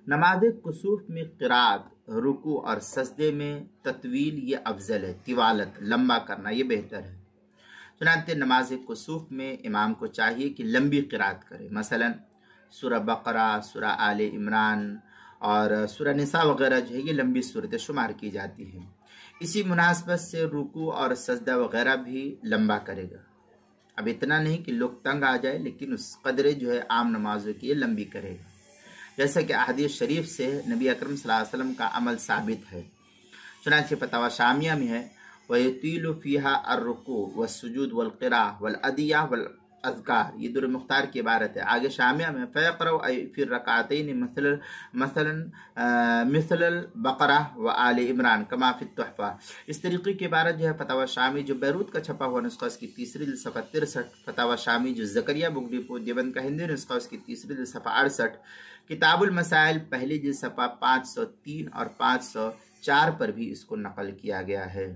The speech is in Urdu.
نماز کسوف میں قرات، رکوع اور سجدے میں تطویل یہ افضل ہے، طوالت لمبا کرنا یہ بہتر ہے۔ چنانچہ نماز کسوف میں امام کو چاہیے کہ لمبی قرات کرے، مثلا سورہ بقرہ، سورہ آل عمران اور سورہ نساء وغیرہ جو ہے یہ لمبی صورتیں شمار کی جاتی ہیں۔ اسی مناسبت سے رکوع اور سجدہ وغیرہ بھی لمبا کرے گا، اب اتنا نہیں کہ لوگ تنگ آ جائے، لیکن اس قدرے جو ہے عام نمازوں کی لمبی کرے گا، جیسا کہ احادیث شریف سے نبی اکرم صلی اللہ علیہ وسلم کا عمل ثابت ہے۔ چنانچہ فتاوی شامیہ میں ہے وَيُطِيلُ فِيهَا الرُّكُوعُ وَالسُّجُودُ وَالْقِرَاءَةُ وَالْأَدْعِيَةُ وَالْأَذْكَارُ، یہ در مختار کی عبارت ہے۔ آگے شامیہ میں فَيَقْرَأُ فِي الرَّكْعَتَيْنِ مثل البقرہ وآل عمران کما فی التحفہ، اس طریقے کی عبارت جو ہے فتاوی شامی جو بیروت کا چھپا ہوا نسخہ اس کی تیسری جلد صفحہ 63، فتاوی شامی جو زکریا بگٹی پور دیوبند کا ہندی نسخہ اس کی تیسری جلد صفحہ 68، کتاب المسائل پہلی جلد صفحہ 503 اور 504 پر بھی اس کو نقل کیا گیا ہے۔